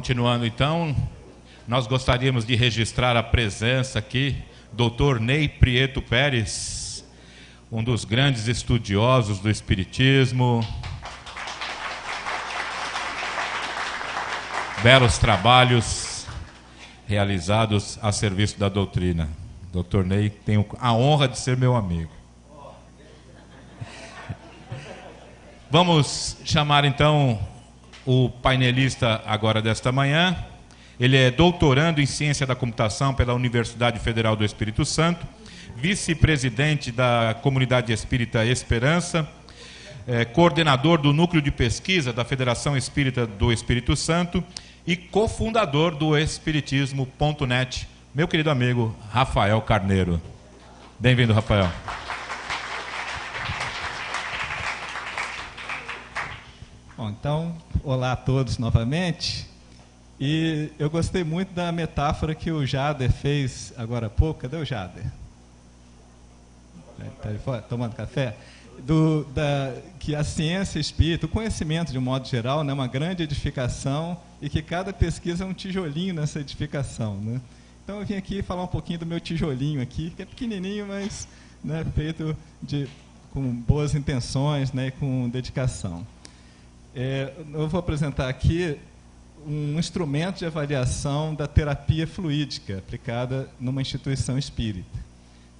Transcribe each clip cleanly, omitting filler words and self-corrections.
Continuando então, nós gostaríamos de registrar a presença aqui do Dr. Ney Prieto Pérez, um dos grandes estudiosos do Espiritismo. Belos trabalhos realizados a serviço da doutrina. Dr. Ney, tenho a honra de ser meu amigo. Vamos chamar então o painelista agora desta manhã. Ele é doutorando em Ciência da Computação pela Universidade Federal do Espírito Santo, vice-presidente da Comunidade Espírita Esperança, coordenador do Núcleo de Pesquisa da Federação Espírita do Espírito Santo e cofundador do Espiritismo.net, meu querido amigo Rafael Carneiro. Bem-vindo, Rafael. Bom, então, olá a todos novamente. E eu gostei muito da metáfora que o Jader fez agora há pouco. Cadê o Jader? Está aí fora, tomando café? Que a ciência espírita, o conhecimento de um modo geral, é uma grande edificação e que cada pesquisa é um tijolinho nessa edificação, né? Então eu vim aqui falar um pouquinho do meu tijolinho aqui, que é pequenininho, mas feito com boas intenções, e com dedicação. Eu vou apresentar aqui um instrumento de avaliação da terapia fluídica aplicada numa instituição espírita,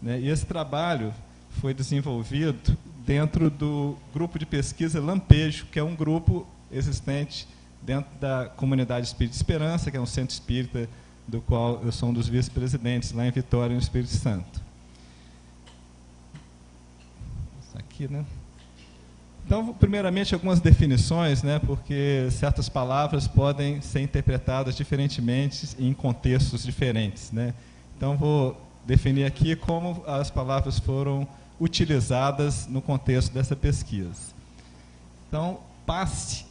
E esse trabalho foi desenvolvido dentro do grupo de pesquisa Lampejo, que é um grupo existente dentro da Comunidade Espírita Esperança, que é um centro espírita do qual eu sou um dos vice-presidentes lá em Vitória, no Espírito Santo. Isso aqui, Então, primeiramente, algumas definições, porque certas palavras podem ser interpretadas diferentemente em contextos diferentes, Então, vou definir aqui como as palavras foram utilizadas no contexto dessa pesquisa. Então, passe,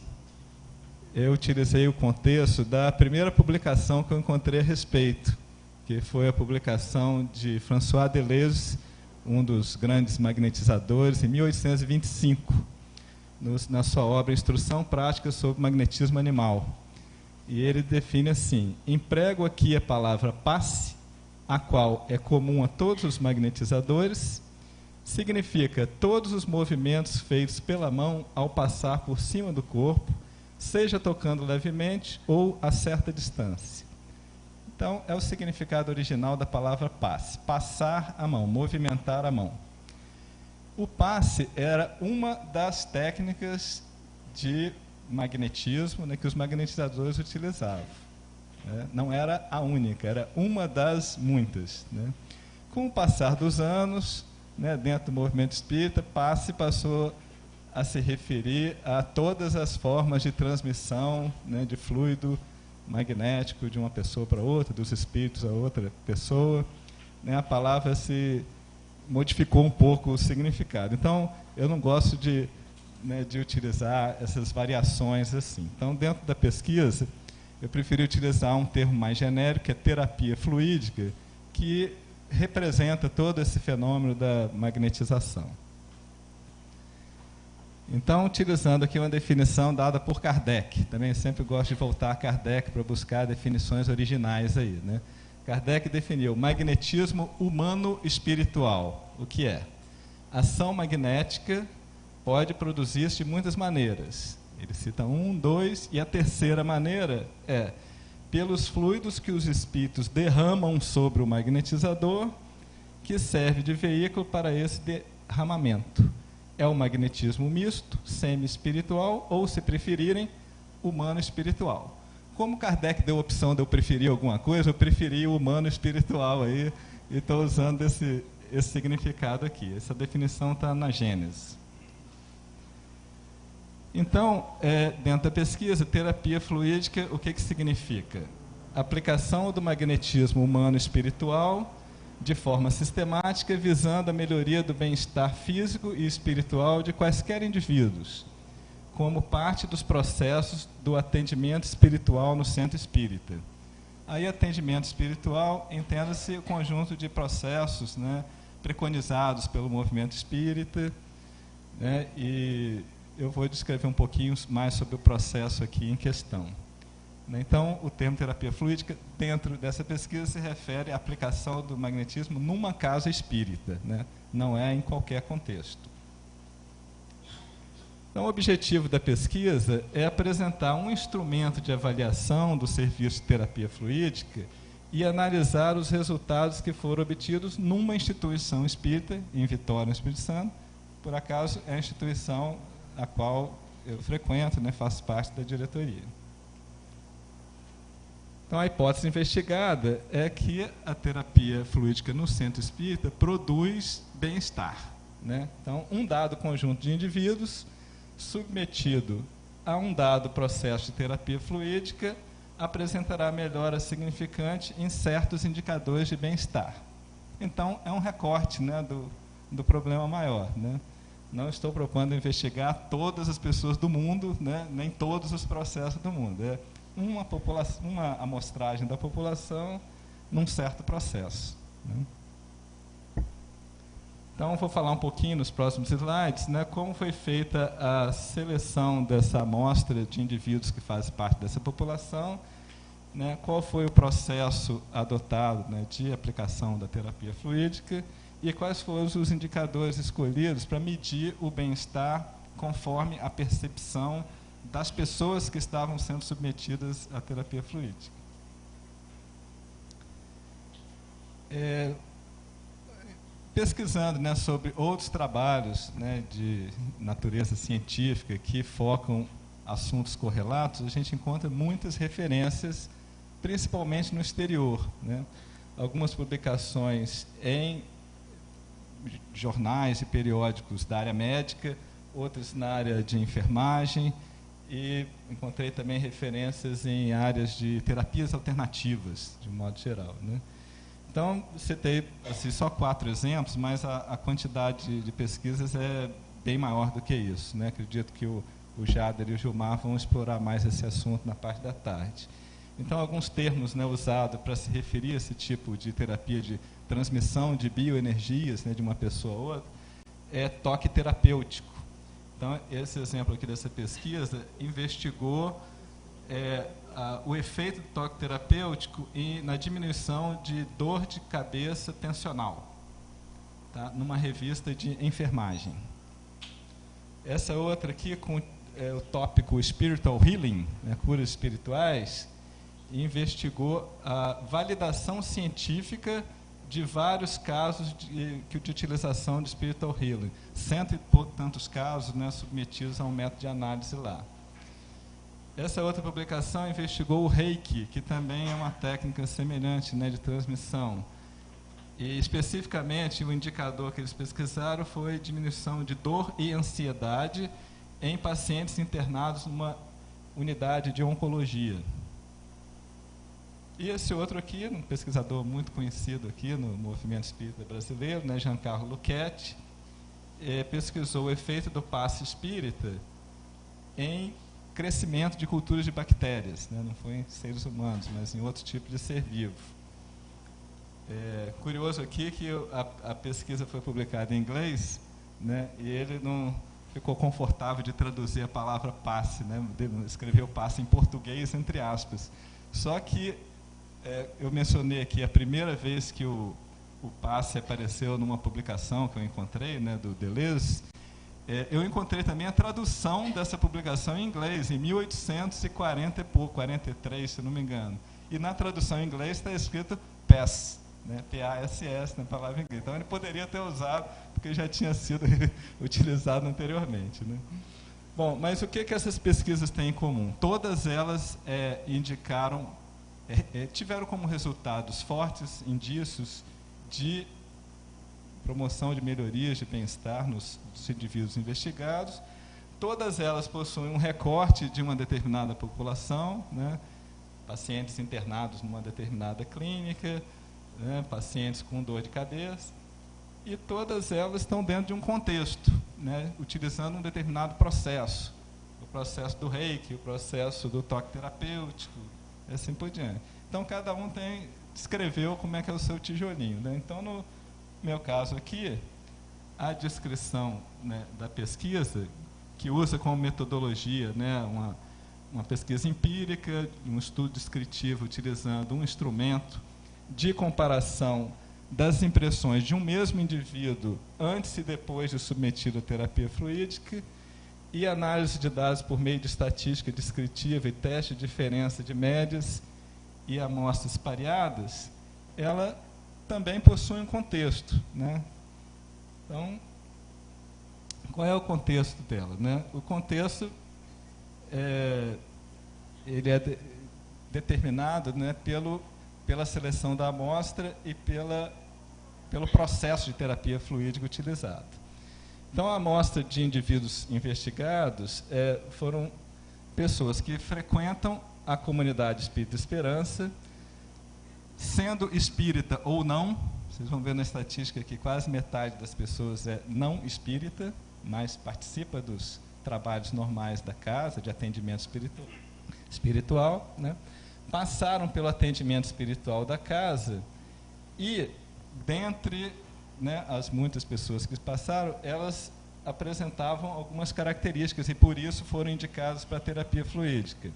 eu utilizei o contexto da primeira publicação que eu encontrei a respeito, que foi a publicação de François Deleuze, um dos grandes magnetizadores, em 1825, na sua obra Instrução Prática sobre Magnetismo Animal. E ele define assim: emprego aqui a palavra passe, a qual é comum a todos os magnetizadores, significa todos os movimentos feitos pela mão ao passar por cima do corpo, seja tocando levemente ou a certa distância. Então, é o significado original da palavra passe: passar a mão, movimentar a mão. O passe era uma das técnicas de magnetismo que os magnetizadores utilizavam. Não era a única, era uma das muitas. Com o passar dos anos, dentro do movimento espírita, passe passou a se referir a todas as formas de transmissão de fluido magnético de uma pessoa para outra, dos espíritos a outra pessoa. A palavra se modificou um pouco o significado. Então, eu não gosto de utilizar essas variações assim. Então, dentro da pesquisa, eu preferi utilizar um termo mais genérico, que é terapia fluídica, que representa todo esse fenômeno da magnetização. Então, utilizando aqui uma definição dada por Kardec, também sempre gosto de voltar a Kardec para buscar definições originais aí, Kardec definiu magnetismo humano-espiritual. O que é? Ação magnética pode produzir-se de muitas maneiras. Ele cita 1, 2, e a terceira maneira é pelos fluidos que os espíritos derramam sobre o magnetizador, que serve de veículo para esse derramamento. É o magnetismo misto, semi-espiritual, ou, se preferirem, humano-espiritual. Como Kardec deu a opção de eu preferir alguma coisa, eu preferi o humano-espiritual aí, e estou usando esse significado aqui. Essa definição está na Gênesis. Então, dentro da pesquisa, terapia fluídica, o que significa? Aplicação do magnetismo humano-espiritual de forma sistemática, visando a melhoria do bem-estar físico e espiritual de quaisquer indivíduos, como parte dos processos do atendimento espiritual no centro espírita. Aí, atendimento espiritual, entenda-se o conjunto de processos preconizados pelo movimento espírita, e eu vou descrever um pouquinho mais sobre o processo aqui em questão. Então, o termo terapia fluídica, dentro dessa pesquisa, se refere à aplicação do magnetismo numa casa espírita, né? Não é em qualquer contexto. Então, o objetivo da pesquisa é apresentar um instrumento de avaliação do serviço de terapia fluídica e analisar os resultados que foram obtidos numa instituição espírita, em Vitória, no Espírito Santo. Por acaso, é a instituição a qual eu frequento, né? Faço parte da diretoria. Então, a hipótese investigada é que a terapia fluídica no centro espírita produz bem-estar, né? Então, um dado conjunto de indivíduos submetido a um dado processo de terapia fluídica apresentará melhora significante em certos indicadores de bem-estar. Então, é um recorte, né, do problema maior, né? Não estou propondo investigar todas as pessoas do mundo, né, nem todos os processos do mundo. É uma amostragem da população num certo processo, né? Então, vou falar um pouquinho nos próximos slides, né, como foi feita a seleção dessa amostra de indivíduos que fazem parte dessa população, né, qual foi o processo adotado, né, de aplicação da terapia fluídica e quais foram os indicadores escolhidos para medir o bem-estar conforme a percepção das pessoas que estavam sendo submetidas à terapia fluídica. Pesquisando, né, sobre outros trabalhos, né, de natureza científica que focam assuntos correlatos, a gente encontra muitas referências, principalmente no exterior, né? Algumas publicações em jornais e periódicos da área médica, outras na área de enfermagem, e encontrei também referências em áreas de terapias alternativas, de um modo geral, né? Então, citei assim, só 4 exemplos, mas a quantidade de pesquisas é bem maior do que isso, né? Acredito que o Jader e o Gilmar vão explorar mais esse assunto na parte da tarde. Então, alguns termos, né, usados para se referir a esse tipo de terapia de transmissão de bioenergias, né, de uma pessoa a outra, é toque terapêutico. Então, esse exemplo aqui dessa pesquisa investigou o efeito do toque terapêutico na diminuição de dor de cabeça tensional, tá? Numa revista de enfermagem. Essa outra aqui, com o tópico Spiritual Healing, né, curas espirituais, investigou a validação científica de vários casos de utilização de Spiritual Healing. 100 e tantos casos, né, submetidos a um método de análise lá. Essa outra publicação investigou o Reiki, que também é uma técnica semelhante, né, de transmissão. E, especificamente, o indicador que eles pesquisaram foi diminuição de dor e ansiedade em pacientes internados numa unidade de oncologia. E esse outro aqui, um pesquisador muito conhecido aqui no movimento espírita brasileiro, né, Giancarlo Lucchetti, pesquisou o efeito do passe espírita em crescimento de culturas de bactérias, né? Não foi em seres humanos, mas em outro tipo de ser vivo. Curioso aqui que a pesquisa foi publicada em inglês, né? E ele não ficou confortável de traduzir a palavra passe, né? Escreveu passe em português, entre aspas. Só que eu mencionei aqui a primeira vez que o passe apareceu numa publicação que eu encontrei, né, do Deleuze. Eu encontrei também a tradução dessa publicação em inglês, em 1843, se não me engano. E na tradução em inglês está escrito PASS, né? P-A-S-S, na palavra em inglês. Então ele poderia ter usado, porque já tinha sido utilizado anteriormente, né? Bom, mas o que essas pesquisas têm em comum? Todas elas tiveram como resultados fortes indícios de promoção de melhorias de bem-estar nos indivíduos investigados. Todas elas possuem um recorte de uma determinada população, né? Pacientes internados numa determinada clínica, né? Pacientes com dor de cabeça, e todas elas estão dentro de um contexto, né? Utilizando um determinado processo, o processo do Reiki, o processo do toque terapêutico, e assim por diante. Então, cada um descreveu como é que é o seu tijolinho, né? Então, no meu caso aqui, a descrição, né, da pesquisa, que usa como metodologia, né, uma pesquisa empírica, um estudo descritivo utilizando um instrumento de comparação das impressões de um mesmo indivíduo antes e depois de submetido à terapia fluídica, e análise de dados por meio de estatística descritiva e teste de diferença de médias e amostras pareadas, ela também possui um contexto, né? Então, qual é o contexto dela, né? O contexto ele é determinado, né, pela seleção da amostra e pelo processo de terapia fluídica utilizado. Então, a amostra de indivíduos investigados foram pessoas que frequentam a comunidade Espírita Esperança, sendo espírita ou não. Vocês vão ver na estatística que quase metade das pessoas é não espírita, mas participa dos trabalhos normais da casa, de atendimento espiritual, né? Passaram pelo atendimento espiritual da casa e, dentre, né, as muitas pessoas que passaram, elas apresentavam algumas características e, por isso, foram indicadas para a terapia fluídica.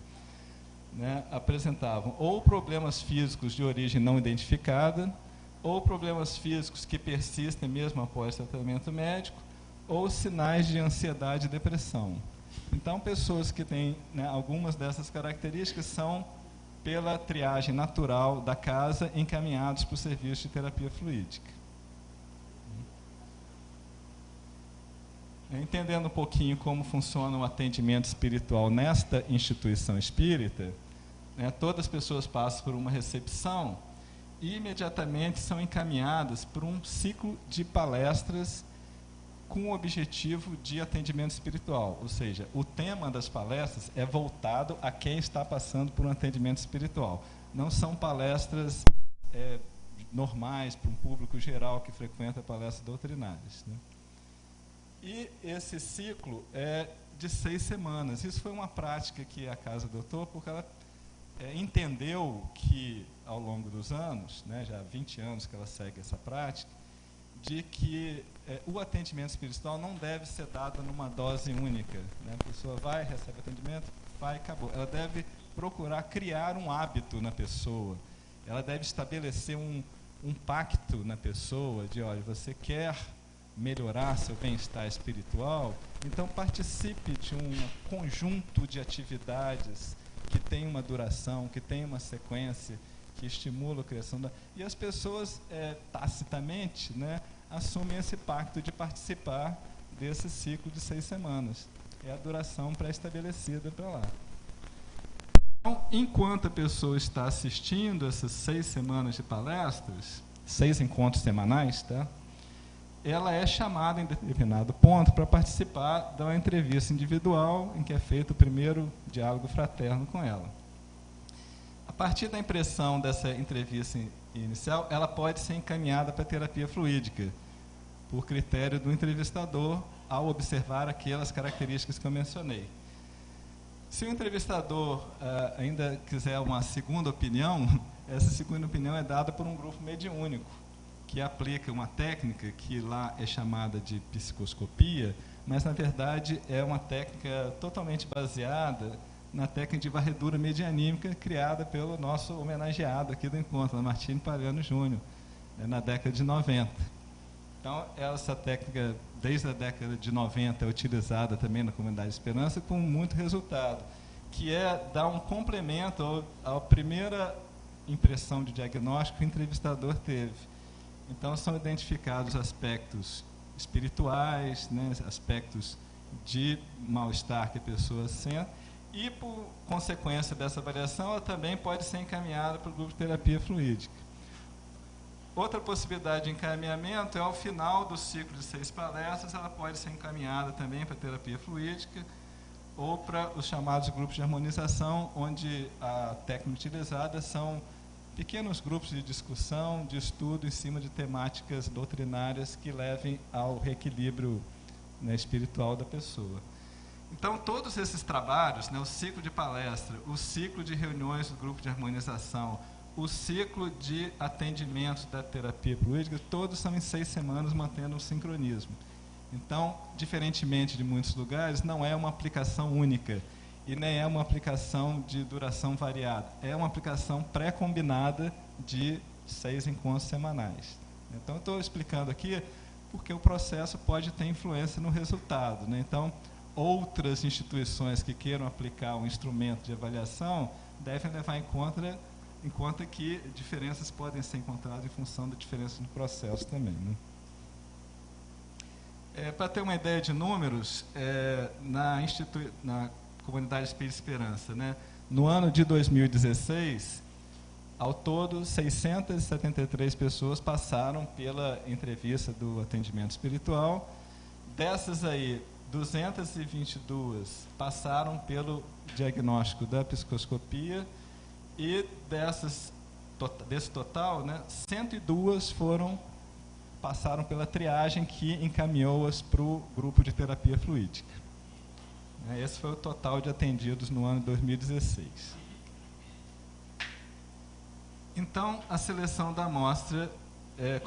Né? Apresentavam ou problemas físicos de origem não identificada, ou problemas físicos que persistem mesmo após tratamento médico, ou sinais de ansiedade e depressão. Então, pessoas que têm, né, algumas dessas características são, pela triagem natural da casa, encaminhados para o serviço de terapia fluídica. Entendendo um pouquinho como funciona o atendimento espiritual nesta instituição espírita, né, todas as pessoas passam por uma recepção e imediatamente são encaminhadas por um ciclo de palestras com o objetivo de atendimento espiritual, ou seja, o tema das palestras é voltado a quem está passando por um atendimento espiritual. Não são palestras normais para um público geral que frequenta palestras doutrinárias, né? E esse ciclo é de 6 semanas. Isso foi uma prática que a casa adotou, porque ela entendeu que, ao longo dos anos, né, já há 20 anos que ela segue essa prática, de que o atendimento espiritual não deve ser dado numa dose única, né? A pessoa vai, recebe atendimento, vai, acabou. Ela deve procurar criar um hábito na pessoa. Ela deve estabelecer um pacto na pessoa de, olha, você quer melhorar seu bem-estar espiritual, então participe de um conjunto de atividades que tem uma duração, que tem uma sequência, que estimula a criação da... E as pessoas, tacitamente, né, assumem esse pacto de participar desse ciclo de 6 semanas. É a duração pré-estabelecida para lá. Então, enquanto a pessoa está assistindo essas 6 semanas de palestras, 6 encontros semanais, tá? Ela é chamada em determinado ponto para participar de uma entrevista individual em que é feito o primeiro diálogo fraterno com ela. A partir da impressão dessa entrevista inicial, ela pode ser encaminhada para a terapia fluídica, por critério do entrevistador, ao observar aquelas características que eu mencionei. Se o entrevistador ainda quiser uma segunda opinião, essa segunda opinião é dada por um grupo mediúnico, que aplica uma técnica que lá é chamada de psicoscopia, mas, na verdade, é uma técnica totalmente baseada na técnica de varredura medianímica criada pelo nosso homenageado aqui do encontro, Martírio Pariano Júnior, na década de 90. Então, essa técnica, desde a década de 90, é utilizada também na Comunidade Esperança com muito resultado, que é dar um complemento à primeira impressão de diagnóstico que o entrevistador teve. Então, são identificados aspectos espirituais, né, aspectos de mal-estar que a pessoa sente, e, por consequência dessa avaliação, ela também pode ser encaminhada para o grupo de terapia fluídica. Outra possibilidade de encaminhamento é, ao final do ciclo de 6 palestras, ela pode ser encaminhada também para a terapia fluídica ou para os chamados grupos de harmonização, onde a técnica utilizada são pequenos grupos de discussão, de estudo em cima de temáticas doutrinárias que levem ao reequilíbrio, né, espiritual da pessoa. Então, todos esses trabalhos, né, o ciclo de palestra, o ciclo de reuniões do grupo de harmonização, o ciclo de atendimento da terapia fluídica, todos são em 6 semanas, mantendo um sincronismo. Então, diferentemente de muitos lugares, não é uma aplicação única. e nem é uma aplicação de duração variada. É uma aplicação pré-combinada de 6 encontros semanais. Então, eu estou explicando aqui porque o processo pode ter influência no resultado, né? Então, outras instituições que queiram aplicar um instrumento de avaliação devem levar em conta que diferenças podem ser encontradas em função da diferença no processo também, né? Para ter uma ideia de números, na Comunidade Espírita Esperança, né, no ano de 2016, ao todo, 673 pessoas passaram pela entrevista do atendimento espiritual. Dessas aí, 222 passaram pelo diagnóstico da psicoscopia e desse total, né, 102 passaram pela triagem que encaminhou-as para o grupo de terapia fluídica. Esse foi o total de atendidos no ano de 2016. Então, a seleção da amostra,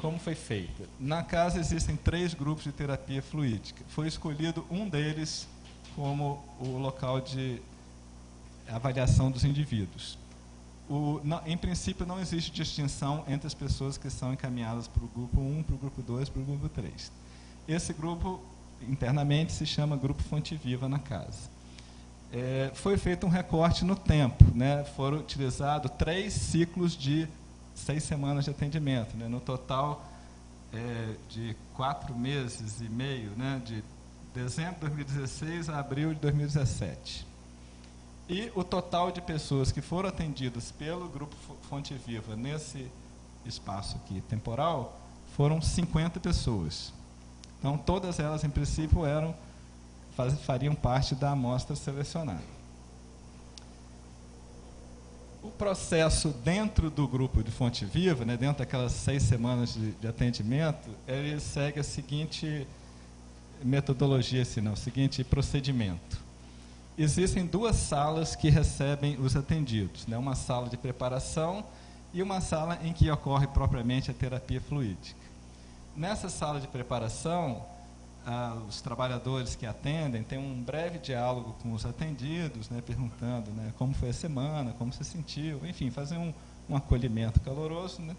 como foi feita? Na casa existem 3 grupos de terapia fluídica. Foi escolhido um deles como o local de avaliação dos indivíduos. Em princípio, não existe distinção entre as pessoas que são encaminhadas para o grupo 1, para o grupo 2, para o grupo 3. Esse grupo, internamente, se chama Grupo Fonte Viva na casa. Foi feito um recorte no tempo, né? Foram utilizados 3 ciclos de 6 semanas de atendimento, né? No total de 4 meses e meio, né? De dezembro de 2016 a abril de 2017. E o total de pessoas que foram atendidas pelo Grupo Fonte Viva nesse espaço aqui temporal foram 50 pessoas. Então, todas elas, em princípio, fariam parte da amostra selecionada. O processo dentro do grupo de Fonte Viva, né, dentro daquelas 6 semanas de atendimento, ele segue a seguinte metodologia, o seguinte procedimento. Existem 2 salas que recebem os atendidos, né? Uma sala de preparação e uma sala em que ocorre propriamente a terapia fluídica. Nessa sala de preparação, os trabalhadores que atendem têm um breve diálogo com os atendidos, né, perguntando, né, como foi a semana, como se sentiu, enfim, fazem um acolhimento caloroso, né?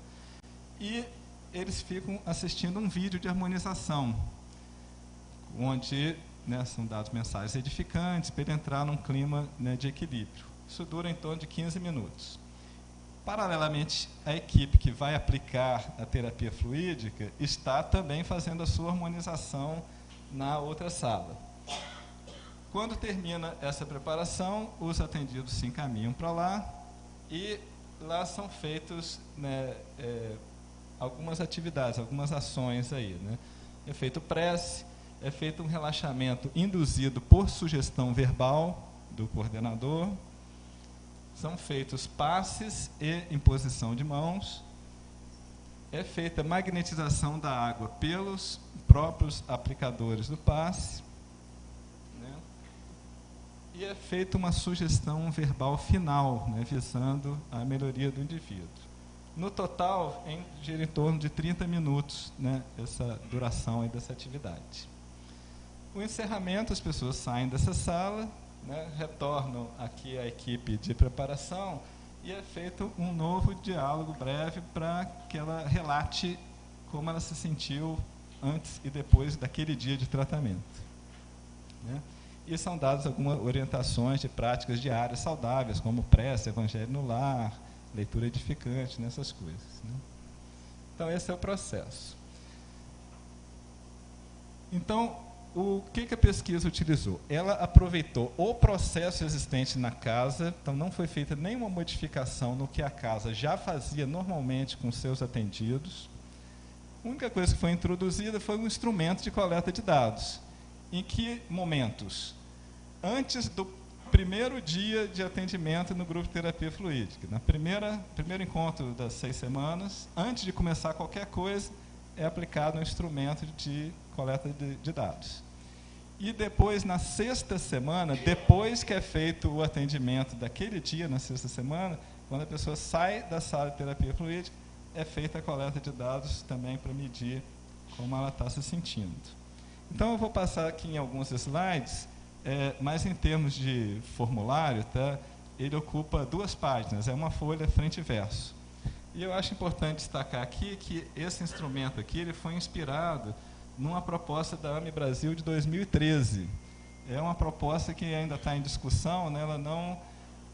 E eles ficam assistindo um vídeo de harmonização, onde, né, são dados mensagens edificantes para ele entrar num clima, né, de equilíbrio. Isso dura em torno de 15 minutos. Paralelamente, a equipe que vai aplicar a terapia fluídica está também fazendo a sua harmonização na outra sala. Quando termina essa preparação, os atendidos se encaminham para lá e lá são feitos, né, algumas atividades, algumas ações aí, né? É feito prece, é feito um relaxamento induzido por sugestão verbal do coordenador, são feitos passes e imposição de mãos, é feita magnetização da água pelos próprios aplicadores do passe, né? E é feita uma sugestão verbal final, né, visando a melhoria do indivíduo. No total, gira em torno de 30 minutos, né, essa duração aí dessa atividade. O encerramento, as pessoas saem dessa sala, né, retornam aqui à equipe de preparação e é feito um novo diálogo breve para que ela relate como ela se sentiu antes e depois daquele dia de tratamento, né? E são dadas algumas orientações de práticas diárias saudáveis, como prece, evangelho no lar, leitura edificante, nessas coisas, né? Então, esse é o processo. Então, o que a pesquisa utilizou? Ela aproveitou o processo existente na casa, então não foi feita nenhuma modificação no que a casa já fazia normalmente com seus atendidos. A única coisa que foi introduzida foi um instrumento de coleta de dados. Em que momentos? Antes do primeiro dia de atendimento no grupo de terapia fluídica. No primeiro encontro das 6 semanas, antes de começar qualquer coisa, é aplicado um instrumento de coleta de dados. E depois, na 6ª semana, depois que é feito o atendimento daquele dia, na 6ª semana, quando a pessoa sai da sala de terapia fluídica, é feita a coleta de dados também para medir como ela está se sentindo. Então, eu vou passar aqui em alguns slides Mas em termos de formulário, tá, ele ocupa 2 páginas, é uma folha frente e verso. E eu acho importante destacar aqui que esse instrumento aqui ele foi inspirado numa proposta da AME Brasil de 2013. É uma proposta que ainda está em discussão, né, ela não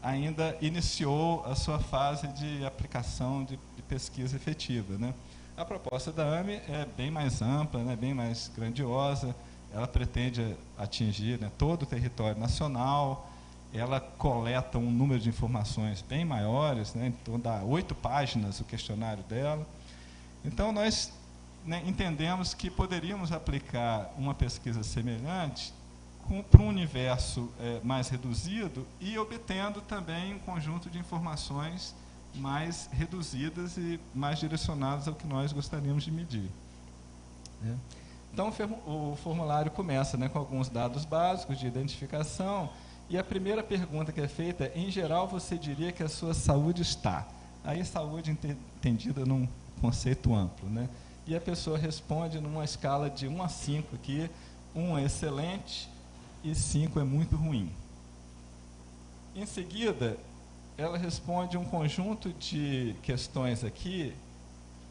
ainda iniciou a sua fase de aplicação de pesquisa efetiva, né. A proposta da AME é bem mais ampla, né, bem mais grandiosa, ela pretende atingir, né, todo o território nacional, ela coleta um número de informações bem maiores, né, então dá 8 páginas o questionário dela. Então, nós, né, entendemos que poderíamos aplicar uma pesquisa semelhante para um universo mais reduzido e obtendo também um conjunto de informações mais reduzidas e mais direcionadas ao que nós gostaríamos de medir, né. Então, o formulário começa, né, com alguns dados básicos de identificação, e a primeira pergunta que é feita é, em geral, você diria que a sua saúde está? Aí, saúde entendida num conceito amplo, né? E a pessoa responde numa escala de 1 a 5 aqui, 1 é excelente e 5 é muito ruim. Em seguida, ela responde um conjunto de questões aqui,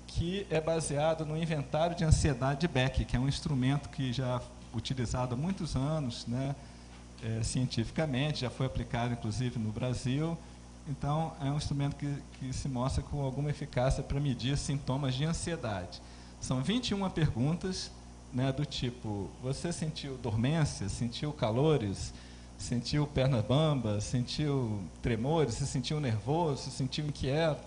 que é baseado no inventário de ansiedade de Beck, que é um instrumento que já utilizado há muitos anos, né, cientificamente, já foi aplicado inclusive no Brasil. Então, é um instrumento que se mostra com alguma eficácia para medir sintomas de ansiedade. São 21 perguntas, né, do tipo, você sentiu dormência, sentiu calores, sentiu perna bamba, sentiu tremores, se sentiu nervoso, se sentiu inquieto,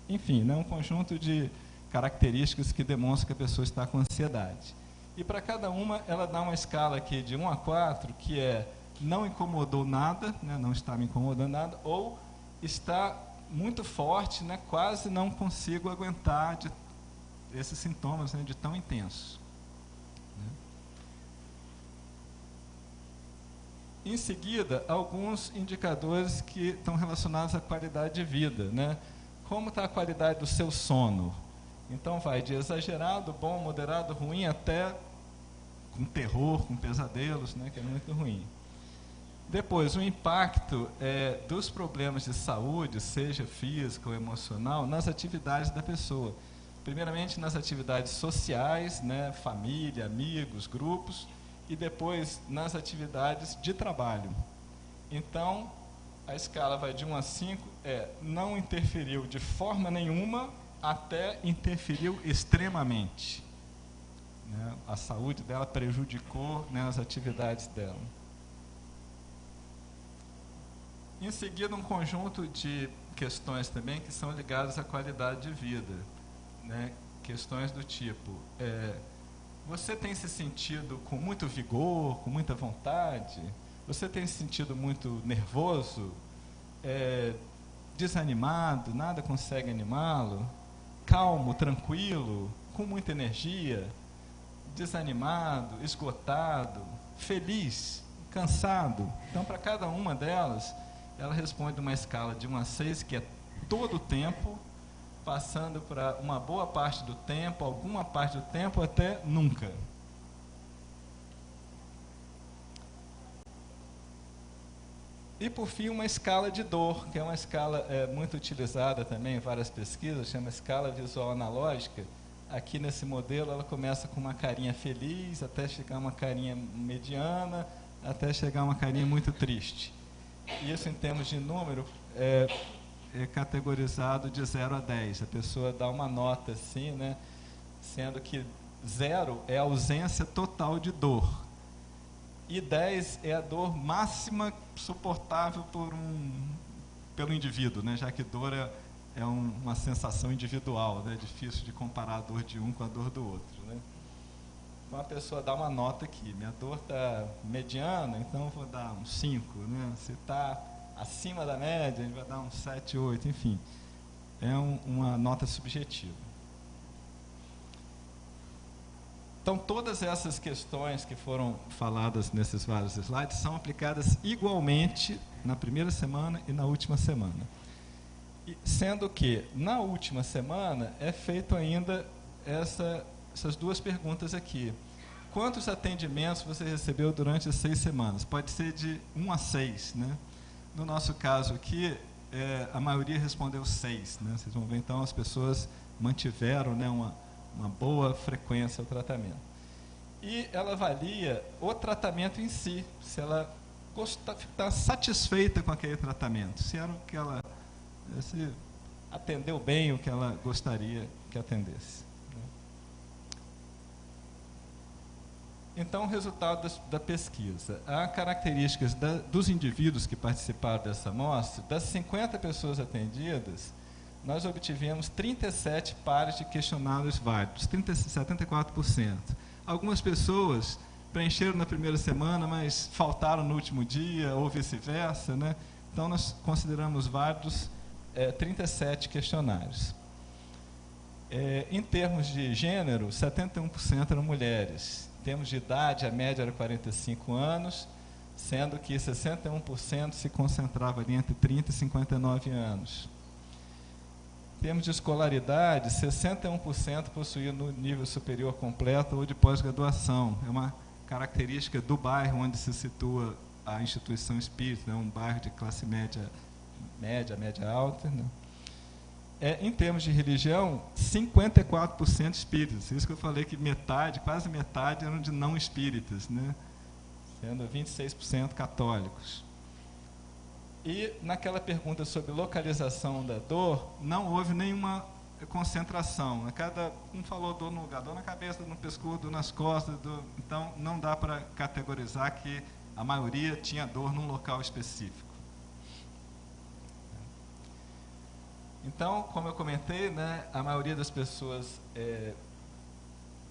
enfim, né, um conjunto de características que demonstram que a pessoa está com ansiedade. E para cada uma, ela dá uma escala aqui de 1 a 4, que é não incomodou nada, né, não está me incomodando nada, ou está muito forte, né, quase não consigo aguentar esses sintomas, né, de tão intensos. Em seguida, alguns indicadores que estão relacionados à qualidade de vida, né? Como está a qualidade do seu sono? Então, vai de exagerado, bom, moderado, ruim, até com terror, com pesadelos, né, que é muito ruim. Depois, o impacto dos problemas de saúde, seja físico ou emocional, nas atividades da pessoa. Primeiramente, nas atividades sociais, né, família, amigos, grupos, e depois nas atividades de trabalho. Então, a escala vai de 1 a 5, não interferiu de forma nenhuma, até interferiu extremamente, né? A saúde dela prejudicou, né, as atividades dela. Em seguida, um conjunto de questões também que são ligadas à qualidade de vida, né? Questões do tipo, você tem se sentido com muito vigor, com muita vontade? Você tem se sentido muito nervoso, desanimado, nada consegue animá-lo? Calmo, tranquilo, com muita energia, desanimado, esgotado, feliz, cansado? Então, para cada uma delas, ela responde uma escala de 1 a 6, que é todo o tempo, passando para uma boa parte do tempo, alguma parte do tempo, até nunca. E, por fim, uma escala de dor, que é uma escala muito utilizada também em várias pesquisas, chama escala visual analógica. Aqui nesse modelo ela começa com uma carinha feliz, até chegar uma carinha mediana, até chegar uma carinha muito triste. E isso, em termos de número, é categorizado de 0 a 10. A pessoa dá uma nota assim, né, sendo que 0 é a ausência total de dor. E 10 é a dor máxima suportável pelo indivíduo, né? Já que dor é uma sensação individual, né? É difícil de comparar a dor de um com a dor do outro, né? Então, a pessoa dá uma nota aqui, minha dor está mediana, então eu vou dar um 5, né? Se está acima da média, a gente vai dar um 7, 8, enfim. É uma nota subjetiva. Então, todas essas questões que foram faladas nesses vários slides são aplicadas igualmente na primeira semana e na última semana. E, sendo que, na última semana, é feito ainda essas 2 perguntas aqui. quantos atendimentos você recebeu durante as 6 semanas? Pode ser de 1 a 6, né? No nosso caso aqui, a maioria respondeu 6, né? Vocês vão ver, então, as pessoas mantiveram, né, uma boa frequência ao tratamento. E ela avalia o tratamento em si, se ela está satisfeita com aquele tratamento, se atendeu bem o que ela gostaria que atendesse. Então, resultado da pesquisa. Há características dos indivíduos que participaram dessa amostra. Das 50 pessoas atendidas, nós obtivemos 37 pares de questionários válidos, 74%. Algumas pessoas preencheram na primeira semana, mas faltaram no último dia, ou vice-versa, né? Então, nós consideramos válidos 37 questionários. Em termos de gênero, 71% eram mulheres. Em termos de idade, a média era 45 anos, sendo que 61% se concentrava ali entre 30 e 59 anos. Em termos de escolaridade, 61% possuíam no nível superior completo ou de pós-graduação. É uma característica do bairro onde se situa a instituição espírita, né? Um bairro de classe média alta, né? Em termos de religião, 54% espíritas. Isso que eu falei que quase metade eram de não espíritas, né? Sendo 26% católicos. E naquela pergunta sobre localização da dor, não houve nenhuma concentração. Um falou dor no lugar, dor na cabeça, dor no pescoço, dor nas costas. Então, não dá para categorizar que a maioria tinha dor num local específico. Então, como eu comentei, né, a maioria das pessoas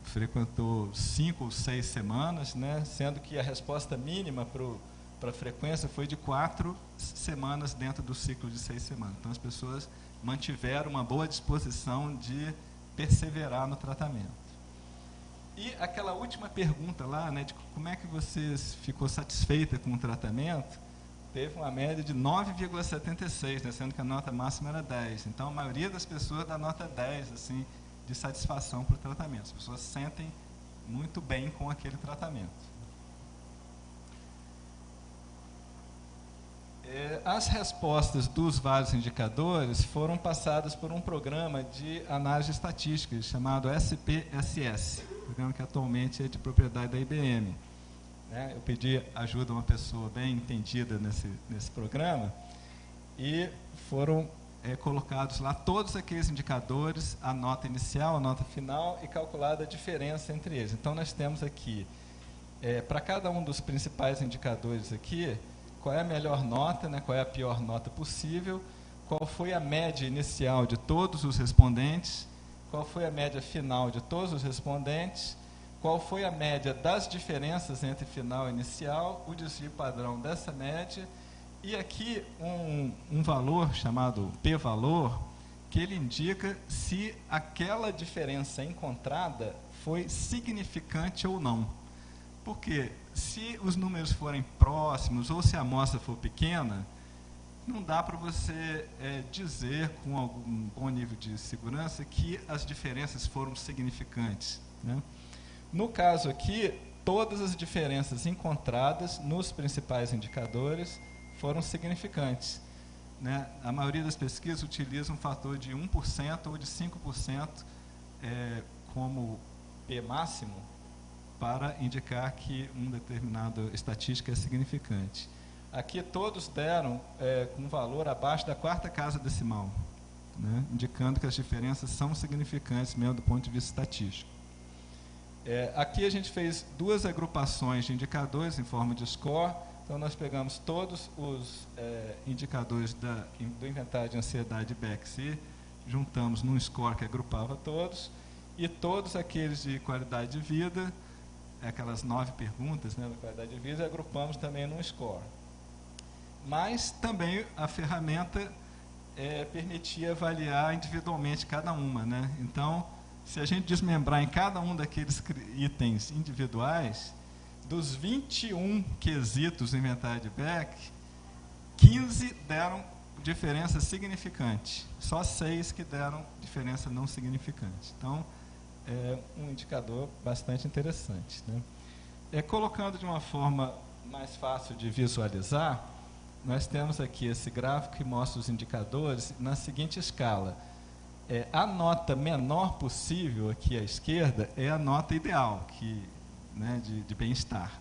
frequentou 5 ou 6 semanas, né, sendo que a resposta mínima para a frequência foi de 4 semanas dentro do ciclo de 6 semanas. Então, as pessoas mantiveram uma boa disposição de perseverar no tratamento. E aquela última pergunta lá, né, de como é que você ficou satisfeita com o tratamento, teve uma média de 9,76, né, sendo que a nota máxima era 10. Então, a maioria das pessoas dá nota 10, assim, de satisfação para o tratamento. As pessoas se sentem muito bem com aquele tratamento. As respostas dos vários indicadores foram passadas por um programa de análise estatística chamado SPSS, programa que atualmente é de propriedade da IBM. Eu pedi ajuda a uma pessoa bem entendida nesse programa e foram colocados lá todos aqueles indicadores, a nota inicial, a nota final e calculada a diferença entre eles. Então, nós temos aqui, para cada um dos principais indicadores aqui, qual é a melhor nota, né, qual é a pior nota possível, qual foi a média inicial de todos os respondentes, qual foi a média final de todos os respondentes, qual foi a média das diferenças entre final e inicial, o desvio padrão dessa média, e aqui um valor chamado p-valor, que ele indica se aquela diferença encontrada foi significante ou não. Porque se os números forem próximos ou se a amostra for pequena, não dá para você dizer com algum bom nível de segurança que as diferenças foram significantes, né? No caso aqui, todas as diferenças encontradas nos principais indicadores foram significantes, né? A maioria das pesquisas utiliza um fator de 1% ou de 5% como P máximo para indicar que uma determinada estatística é significante. Aqui todos deram um valor abaixo da 4ª casa decimal, né? Indicando que as diferenças são significantes mesmo do ponto de vista estatístico. Aqui a gente fez 2 agrupações de indicadores em forma de score. Então, nós pegamos todos os indicadores do inventário de ansiedade Bex e juntamos num score que agrupava todos, e todos aqueles de qualidade de vida, aquelas 9 perguntas, né, da qualidade de vida, agrupamos também num score. Mas também a ferramenta permitia avaliar individualmente cada uma, né? Então, se a gente desmembrar em cada um daqueles itens individuais, dos 21 quesitos do inventário de Beck, 15 deram diferença significante. Só 6 que deram diferença não significante. Então, é um indicador bastante interessante, né? Colocando de uma forma mais fácil de visualizar, nós temos aqui esse gráfico que mostra os indicadores na seguinte escala. A nota menor possível aqui à esquerda é a nota ideal, né, de bem-estar.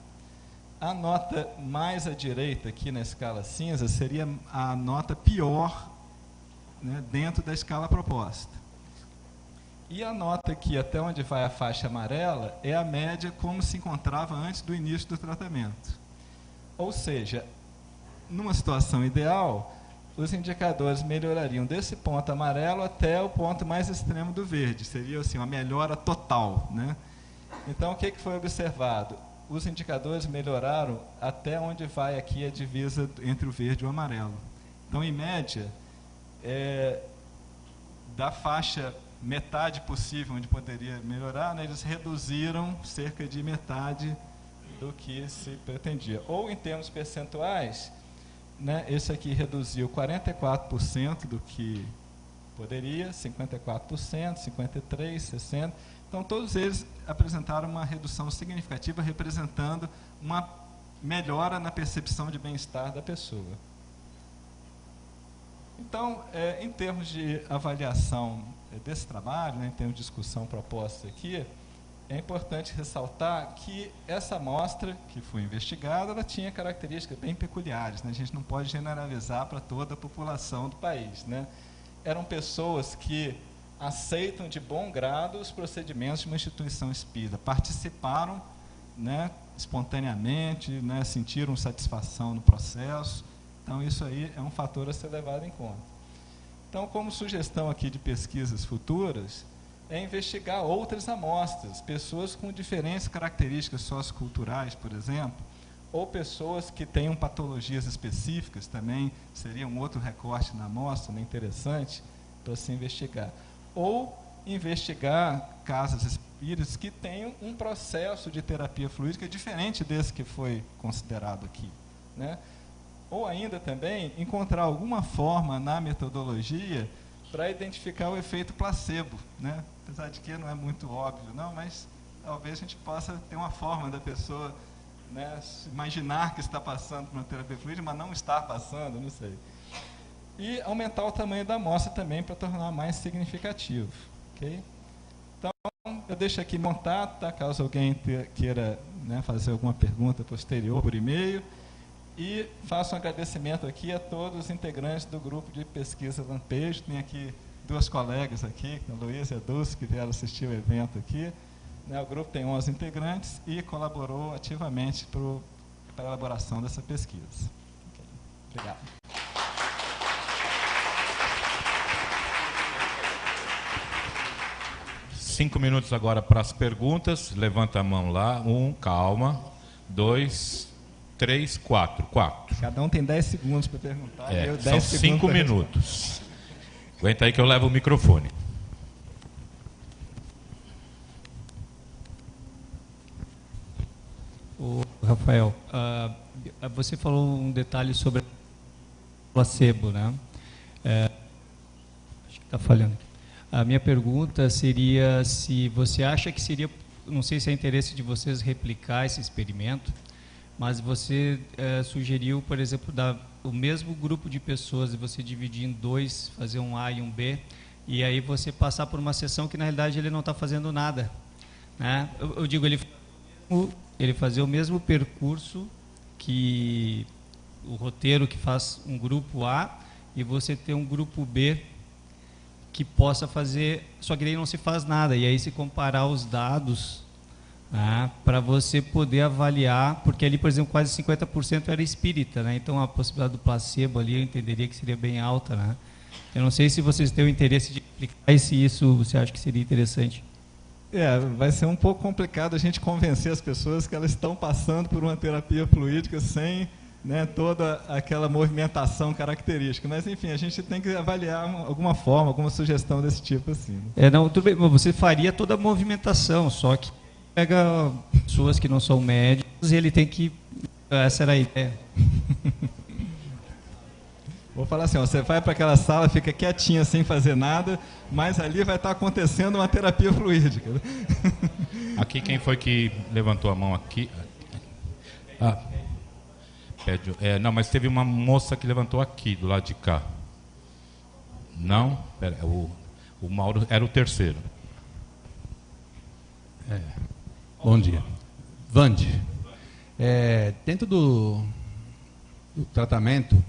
A nota mais à direita aqui na escala cinza seria a nota pior, né, dentro da escala proposta. E a nota aqui, até onde vai a faixa amarela, é a média como se encontrava antes do início do tratamento. Ou seja, numa situação ideal, os indicadores melhorariam desse ponto amarelo até o ponto mais extremo do verde. Seria assim, uma melhora total, né? Então, o que foi observado? Os indicadores melhoraram até onde vai aqui a divisa entre o verde e o amarelo. Então, em média, da faixa metade possível onde poderia melhorar, né, eles reduziram cerca de metade do que se pretendia. Ou, em termos percentuais, né, esse aqui reduziu 44% do que poderia, 54%, 53%, 60%. Então, todos eles apresentaram uma redução significativa, representando uma melhora na percepção de bem-estar da pessoa. Então, em termos de avaliação desse trabalho, né, em termos de discussão proposta aqui, é importante ressaltar que essa amostra que foi investigada, ela tinha características bem peculiares, né? A gente não pode generalizar para toda a população do país, né? Eram pessoas que aceitam de bom grado os procedimentos de uma instituição espírita, participaram, né, espontaneamente, né, sentiram satisfação no processo. Então, isso aí é um fator a ser levado em conta. Então, como sugestão aqui de pesquisas futuras, é investigar outras amostras, pessoas com diferentes características socioculturais, por exemplo, ou pessoas que tenham patologias específicas também, seria um outro recorte na amostra, né, interessante para se investigar. Ou investigar casas espíritas que tenham um processo de terapia fluídica diferente desse que foi considerado aqui, né? Ou ainda também encontrar alguma forma na metodologia para identificar o efeito placebo, né? Apesar de que não é muito óbvio, não, mas talvez a gente possa ter uma forma da pessoa, né, imaginar que está passando por uma terapia fluídica, mas não estar passando, não sei. E aumentar o tamanho da amostra também para tornar mais significativo. Okay? Então, eu deixo aqui montado, tá? Caso alguém queira, né, fazer alguma pergunta posterior por e-mail. E faço um agradecimento aqui a todos os integrantes do grupo de pesquisa Lampejo. Tem aqui duas colegas aqui, a Luísa e a Dulce, que vieram assistir o evento aqui. O grupo tem 11 integrantes e colaborou ativamente para a elaboração dessa pesquisa. Okay. Obrigado. Cinco minutos agora para as perguntas. Levanta a mão lá. 1, calma. 2, 3, 4. Cada um tem 10 segundos para perguntar. São 5 minutos. Aguenta aí que eu levo o microfone. Ô, Rafael, você falou um detalhe sobre placebo, né? Acho que está falhando. A minha pergunta seria se você acha que seria, não sei se é interesse de vocês replicar esse experimento, mas você sugeriu, por exemplo, o mesmo grupo de pessoas, você dividir em dois, fazer um A e um B, e aí você passar por uma sessão que na realidade ele não está fazendo nada, né? Eu digo, ele fazer o mesmo percurso que o roteiro que faz um grupo A e você ter um grupo B que possa fazer, só que aí não se faz nada, e aí se comparar os dados, né, para você poder avaliar, porque ali, por exemplo, quase 50% era espírita, né? Então a possibilidade do placebo ali eu entenderia que seria bem alta, né? Eu não sei se vocês têm o interesse de explicar, e se isso você acha que seria interessante. Vai ser um pouco complicado a gente convencer as pessoas que elas estão passando por uma terapia fluídica sem, né, toda aquela movimentação característica. Mas, enfim, a gente tem que avaliar alguma forma, alguma sugestão desse tipo assim. Não, tudo bem, você faria toda a movimentação, só que pega pessoas que não são médicos e ele tem que... Essa era a ideia. Vou falar assim, ó, você vai para aquela sala, fica quietinha sem fazer nada, mas ali vai estar acontecendo uma terapia fluídica. Aqui, quem foi que levantou a mão aqui? Não, mas teve uma moça que levantou aqui, do lado de cá. Não? Pera, o Mauro era o terceiro. Bom dia. Vande, dentro do tratamento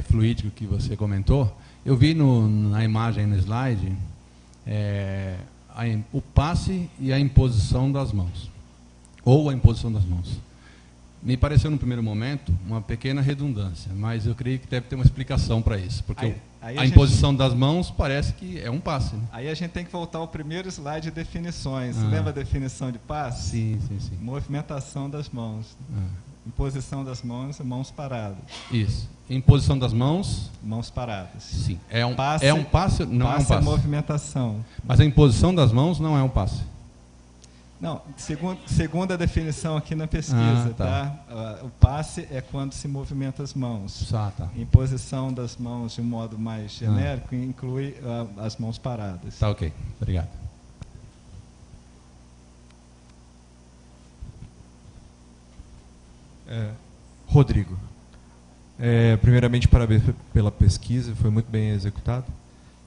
fluídico que você comentou, eu vi na imagem, no slide, o passe e a imposição das mãos, ou a imposição das mãos. Me pareceu, no primeiro momento, uma pequena redundância, mas eu creio que deve ter uma explicação para isso, porque a imposição das mãos parece que é um passe. Né? Aí a gente tem que voltar ao primeiro slide de definições. Você lembra a definição de passe? Sim. Movimentação das mãos. Imposição das mãos, mãos paradas. Isso. Imposição das mãos. Mãos paradas. Sim. É um passe, não é um passe. É movimentação. Mas a imposição das mãos não é um passe. Não, segundo a definição aqui na pesquisa, tá? O passe é quando se movimenta as mãos. Tá. Imposição das mãos de um modo mais genérico inclui as mãos paradas. Tá, ok. Obrigado. Rodrigo, primeiramente parabéns pela pesquisa, foi muito bem executado.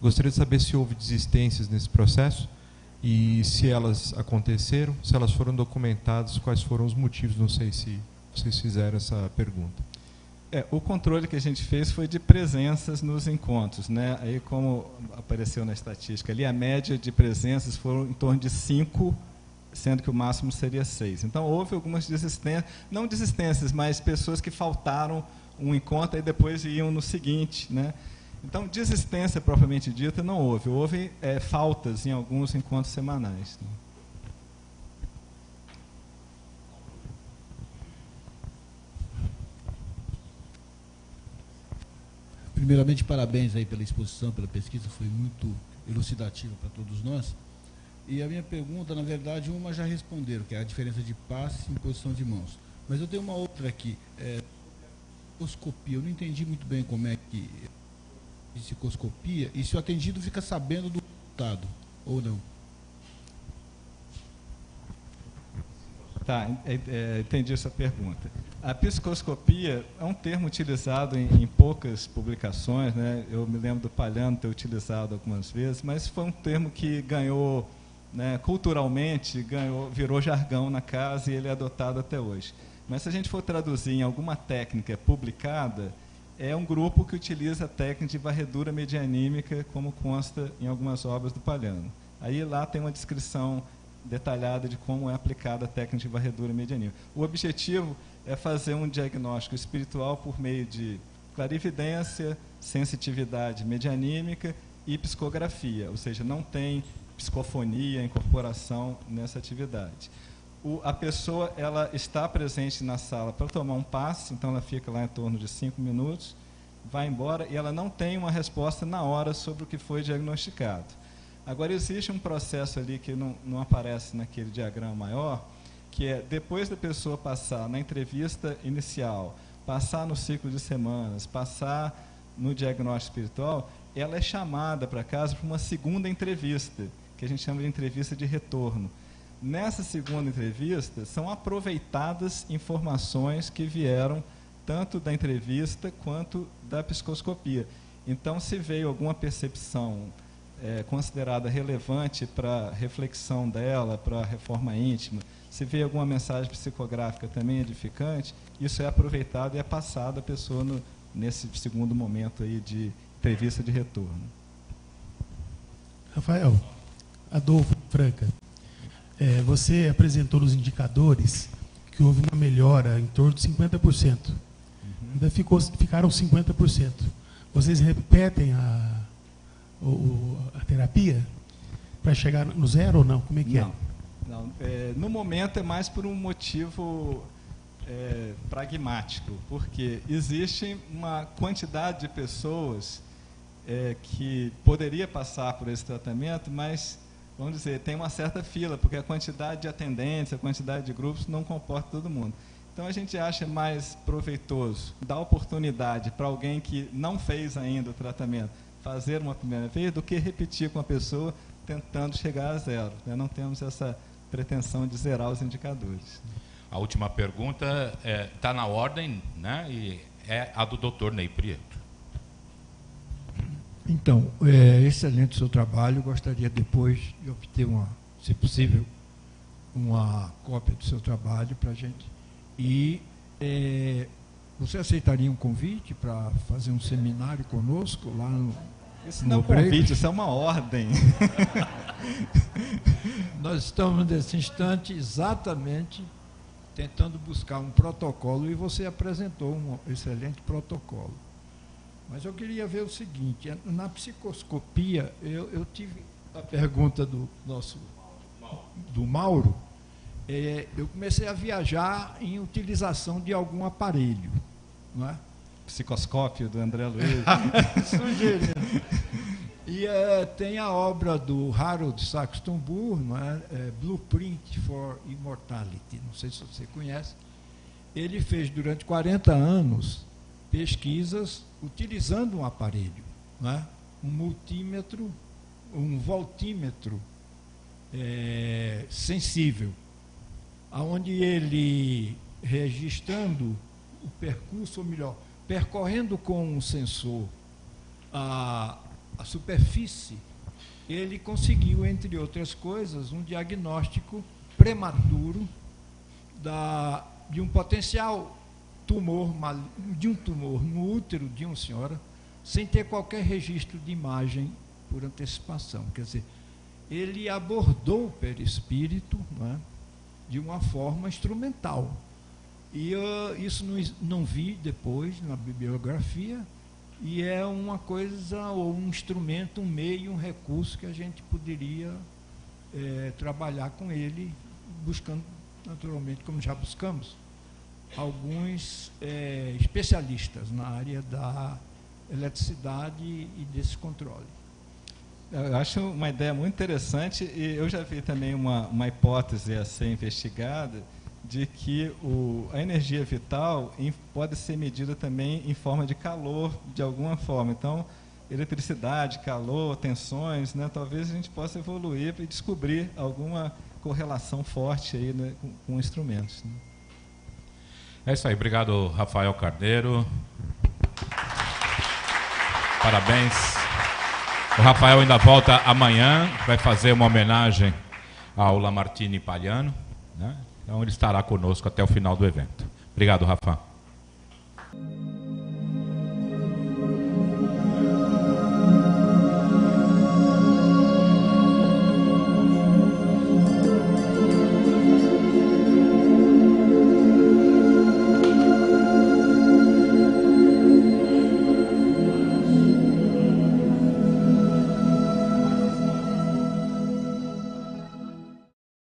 Gostaria de saber se houve desistências nesse processo e se elas aconteceram, se elas foram documentadas, quais foram os motivos. Não sei se vocês fizeram essa pergunta. O controle que a gente fez foi de presenças nos encontros, né? Aí, como apareceu na estatística ali, a média de presenças foram em torno de 5, sendo que o máximo seria 6. Então, houve algumas desistências, não desistências, mas pessoas que faltaram um encontro e depois iam no seguinte, né? Então, desistência propriamente dita não houve. Houve faltas em alguns encontros semanais. Né? Primeiramente, parabéns aí pela exposição, pela pesquisa, foi muito elucidativa para todos nós. E a minha pergunta, na verdade, uma já responderam, que é a diferença de passe e imposição de mãos. Mas eu tenho uma outra aqui. Psicoscopia, eu não entendi muito bem como é que psicoscopia e se o atendido fica sabendo do resultado ou não. Tá, entendi essa pergunta. A psicoscopia é um termo utilizado em poucas publicações, né? Eu me lembro do Palhano ter utilizado algumas vezes, mas foi um termo que ganhou, né, culturalmente, virou jargão na casa e ele é adotado até hoje. Mas se a gente for traduzir em alguma técnica publicada, é um grupo que utiliza a técnica de varredura medianímica, como consta em algumas obras do Palhano. Aí lá tem uma descrição detalhada de como é aplicada a técnica de varredura medianímica. O objetivo é fazer um diagnóstico espiritual por meio de clarividência, sensitividade medianímica e psicografia, ou seja, não tem psicofonia, incorporação nessa atividade. A pessoa ela está presente na sala para tomar um passe, então ela fica lá em torno de 5 minutos, vai embora e ela não tem uma resposta na hora sobre o que foi diagnosticado. Agora, existe um processo ali que não aparece naquele diagrama maior, que é depois da pessoa passar na entrevista inicial, passar no ciclo de semanas, passar no diagnóstico espiritual, ela é chamada para casa para uma segunda entrevista, que a gente chama de entrevista de retorno. Nessa segunda entrevista, são aproveitadas informações que vieram tanto da entrevista quanto da psicoscopia. Então, se veio alguma percepção considerada relevante para a reflexão dela, para a reforma íntima, se veio alguma mensagem psicográfica também edificante, isso é aproveitado e é passado à pessoa nesse segundo momento aí de entrevista de retorno. Rafael, Adolfo Franca, você apresentou nos indicadores que houve uma melhora em torno de 50%. Ainda ficaram 50%. Vocês repetem a terapia para chegar no zero ou não? Como é que é? Não. No momento é mais por um motivo pragmático, porque existe uma quantidade de pessoas que poderia passar por esse tratamento, mas, vamos dizer, tem uma certa fila, porque a quantidade de atendentes, a quantidade de grupos não comporta todo mundo. Então a gente acha mais proveitoso dar oportunidade para alguém que não fez ainda o tratamento fazer uma primeira vez do que repetir com a pessoa tentando chegar a zero. Não temos essa pretensão de zerar os indicadores. A última pergunta está na ordem, né? E é a do Dr. Ney Prieto. Então, excelente o seu trabalho. Gostaria depois de obter, se possível, uma cópia do seu trabalho para a gente. E você aceitaria um convite para fazer um seminário conosco lá no... Isso não é um convite, isso é uma ordem. Nós estamos nesse instante exatamente tentando buscar um protocolo e você apresentou um excelente protocolo. Mas eu queria ver o seguinte, na psicoscopia, eu tive a pergunta do Mauro, eu comecei a viajar em utilização de algum aparelho, não é? Psicoscópio do André Luiz. Sugerindo. E tem a obra do Harold Saxton Burr, não é? Blueprint for Immortality, não sei se você conhece. Ele fez durante 40 anos pesquisas utilizando um aparelho, não é? Um multímetro, um voltímetro sensível, onde ele, registrando o percurso, ou melhor, percorrendo com um sensor a superfície, ele conseguiu, entre outras coisas, um diagnóstico prematuro de um potencial tumor, de um tumor no útero de uma senhora, sem ter qualquer registro de imagem por antecipação. Quer dizer, ele abordou o perispírito, não é, de uma forma instrumental. E isso não vi depois na bibliografia, e é uma coisa, ou um instrumento, um meio, um recurso que a gente poderia trabalhar com ele, buscando, naturalmente, como já buscamos, alguns especialistas na área da eletricidade e desse controle. Eu acho uma ideia muito interessante, e eu já vi também uma hipótese a ser investigada, de que a energia vital pode ser medida também em forma de calor, de alguma forma. Então, eletricidade, calor, tensões, né, talvez a gente possa evoluir e descobrir alguma correlação forte aí, né, com instrumentos. Né. É isso aí, obrigado, Rafael Carneiro. Parabéns. O Rafael ainda volta amanhã, vai fazer uma homenagem ao Lamartine Pagliano, né? Então ele estará conosco até o final do evento. Obrigado, Rafa.